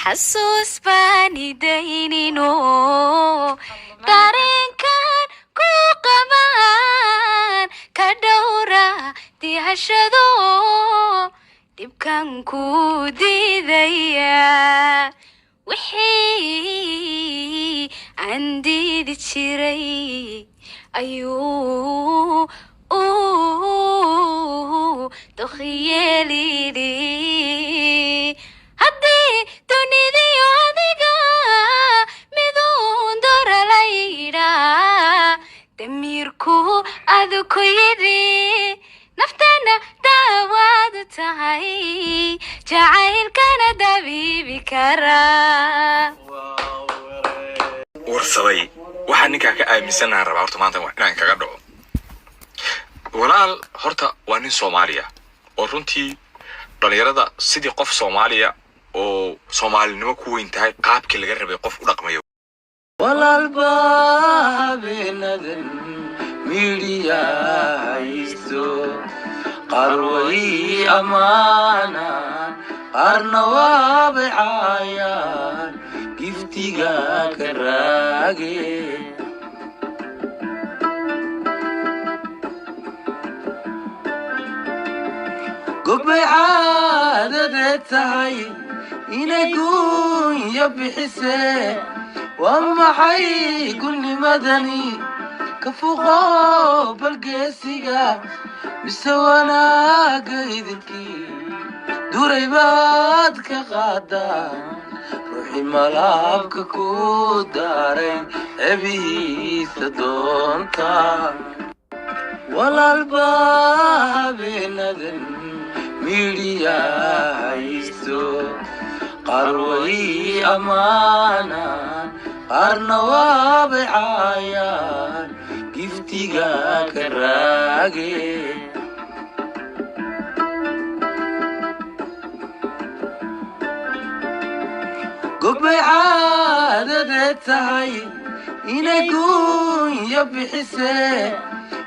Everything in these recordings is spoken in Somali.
xasuus baan idayninno dareenkan ku qabaan ka dhowra dihashado dhibkan ku diidaya wixii aan diidi jiray ayuu dokhyeelidhi haddii dunidiyo adiga miduun doralayda damiirku adu ku yidhi naftana daawaadu tahay jacaylkana dabiibi karaa warsaday waxaan ninkaa ka aaminsanaha rabaa horta maanta inaan kaga dhaco walaal horta waa nin Soomaaliya oo runtii dhalinyarada sidii qof Soomaaliya oo Soomaalinimo ku weyn tahay qaabkii laga rabay qof u dhaqmayo walaal baabenadan media isto qarway amaana arnawaab ayaan giftiga karaage قبي عادة تهي إنكون يبحسي وأما حي كل مدني كفوقه بالقيسيقة مستوانا قيدكي دوري بادك غادا روحي ملابك كودارين أبي سدونتا ولا الباب ندن media isto qarway amaana arnawaab ayaan giftiga karaage قبي عادة تهي إنكون يبحسي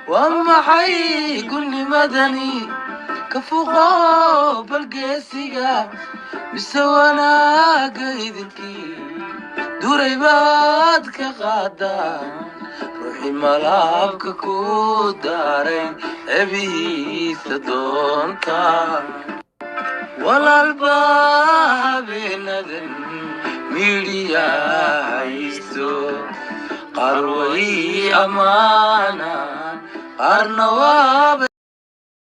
وأما حي كل مدني كفوقه بالقيسيقة مستوانا قيدكي دوري بادك غادا روحي ملابك كودارين أبي سدونتا ولا الباب ندن media isto qarway amaana arnawaab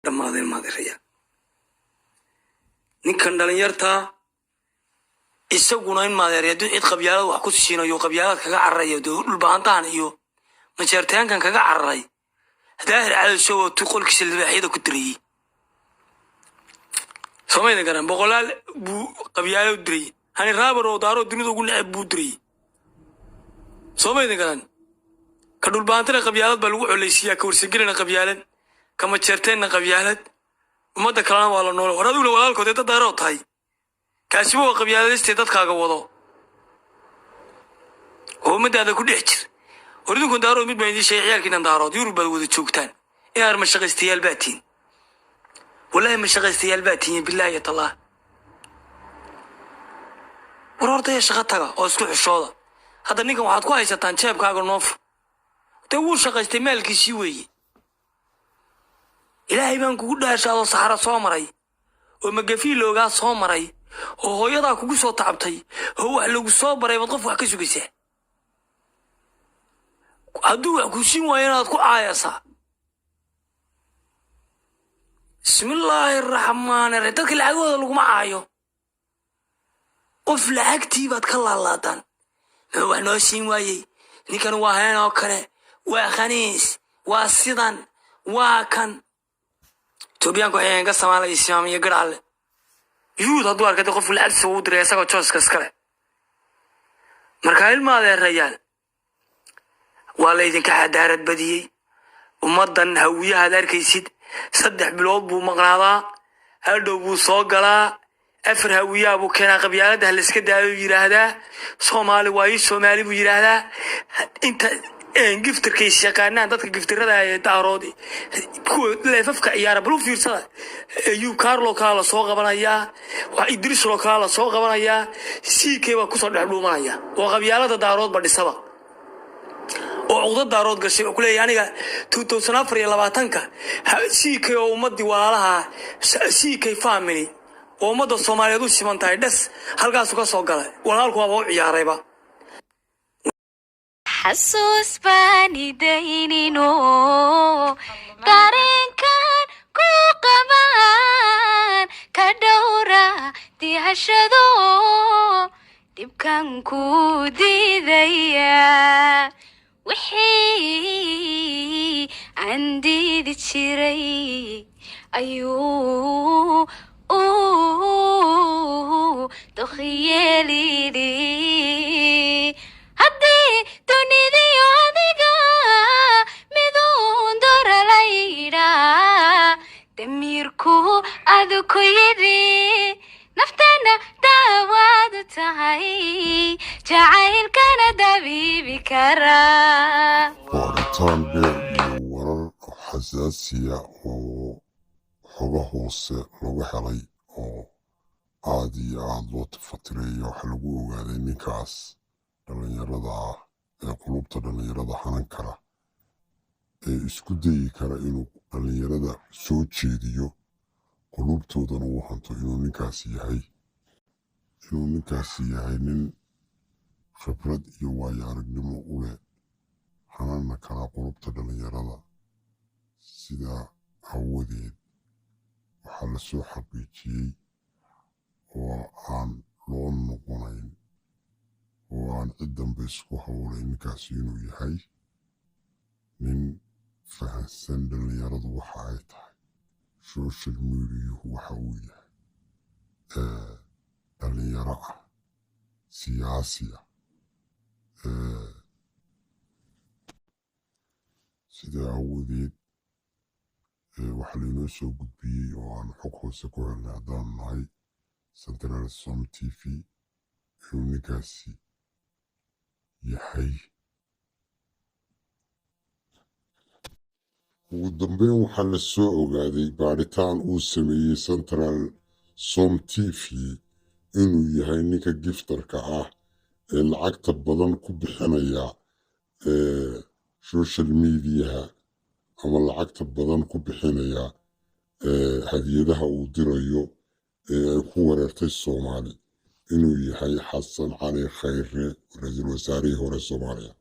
dhammaadeen maadiraya ninkan dhalinyarta isaguna in maadeereedu cid qabyaalad wax ku siinayo qabyaalad kaga cararayo dhul baantaan iyo majeertaankan kaga cararay daahir cali soo tu qolkiisa libaaxyada ku diriyay Soomaalida garan boqolaal buu qabyaalad u diriyay hani raabar oo daaro dunida ugu neceb buu diriyay Soomaalida garan ka dhul baantana qabyaalad baa lagu culeysiyaa ka warsagelina qabyaalad kama jeerteenna qabyaalad umada kalena waa la nool horadu la walaalkood dad daaro tahay kaasi waa qabyaaladiste dadkaaga wado oo umadaada ku dhex jir horidinku daaro mid baa idin sheeyaalkiina daaro Yurub baa wada joogtaan inaar ma shaqaystayaal baatiin wallahi ma shaqaystayaal baatiin billahi ta'ala warartay shaqa taga oo isku xishooda hadda ninkan waxaad ku haysataan jeebkaaga noof te wuu shaqaystay maalkiisii weeye ilaahay baan kugu dhaashaado saxara soo maray oo magafi looga soo maray oo hooyada kugu soo tacabtay oo wax lagu soo baray bad qof wax ka sugaysaa hadduu wax ku siin waayo inaad ku caayasa bismillahir rahmaanir rahiim dadka lacagooda lagu caayo qof lacagtii baad ka laalaadaan wax noo siin waayay ninkan waa heen oo kale waa khaniis waa sidan waa kan Tobiyanku ayaan ka Soomaaliya Islaam iyo garaale yuud hadduu arkay qof lacag soo diray asagoo jooska iskale marka ilmaade rayaal waa la idinka xadaarad badiyay ummadan hawiyaha arkaysid 3 bilood buu maqnaadaa hadhow buu soo galaa afar hawiyaha buu keenaa qabyaalada la iska daayo yiraahdaa Soomaali waa Soomaali buu yiraahdaa inta giftirkay shaqaanaan dadka giftirada ee daaroodi kuwa leefafka ciyaara bal u fiirsada ayuu Carlo kala soo qabanayaa waa Idris loo kala soo qabanayaa CK baa ku soo dhex dhuumanaya oo qabyaalada daarood ba dhisaba oo uqda daarood gashay oo kuleeyahay aniga 2024ka CK oo ummadii walaalaha CK family oo ummadda Soomaaliyeed u simantahay dhas halkaas ka soo galay walaalku waa u ciyaarayba xasuus baani daynino dareenkan ku qabaan ka dhowra dihashado dhibkan ku diidaya wixii aan diidi jiray ayuu dokhyeelidi haddii dunidiyo adiga miduun dora layidha damiirku adu ku yidhi naftana daawaad tahay jacaylkana dabiibi karaa baaritaan dheer iyo warar xasaasiya oo xoga hoose laga helay oo aad iyo aad loo tafatireeyo waxa lagu ogaaday ninkaas dhalinyarada ah ee qulubta dhalinyarada hanan kara ee isku dayi kara inuu dhalinyarada soo jeediyo qulubtoodana uu hanto inuu ninkaasi yahay nin khibrad iyo waayo aragnimo u leh hanana kara qulubta dhalinyarada sidaa awadeed waxaa la soo xaqiijiyey oo aan loo noqonayn oo aan cid dambe isku howlay ninkaasi inuu yahay nin fahansan dhalinyaradu waxa ay tahay social mediahu waxa uu yahay dhalinyaro ah siyaasi ah sidaa awadeed waxaa lainoo soo gudbiyey oo aan xog hoose ku helnay haddaan nahay Central Som TV inuu ninkaasi yahay ugu dambeyn waxaa la soo ogaaday baaritaan uu sameeyey Central Som TV inuu yahay ninka giftarka ah ee lacagta badan ku bixinaya social mediaha ama lacagta badan ku bixinaya hadiyadaha uu dirayo ee ay ku wareertay Soomaali inuu yahay Xasan Cali Khayre ra'iisul wasaarihii hore Soomaaliya